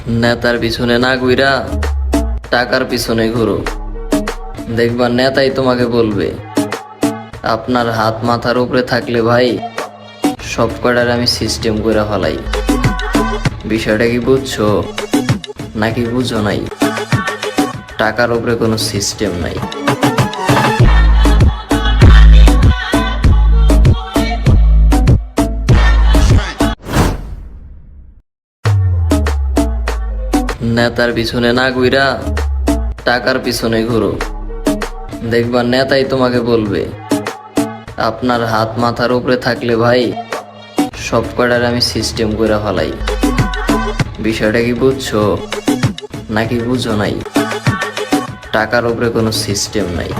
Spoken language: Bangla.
নেতার পিছনে না ঘুরা টাকার পিছনে ঘুরো, দেখবা নেতাই তোমাকে বলবে। আপনার হাত মাথার উপরে থাকলে ভাই সব কটার আমি সিস্টেম করে ফেলাই। বিষয়টা কি বুঝছো নাকি বুঝো নাই? টাকার উপরে কোনো সিস্টেম নাই। নেতার পিছনে না ঘুরা টাকার পিছনে ঘুরো, দেখবা নেতাই তোমাকে বলবে। আপনার হাত মাথার উপরে থাকলে ভাই সব কটার আমি সিস্টেম করে ফেলাই। বিষয়টা কি বুঝছো নাকি বুঝো নাই? টাকার উপরে কোনো সিস্টেম নাই।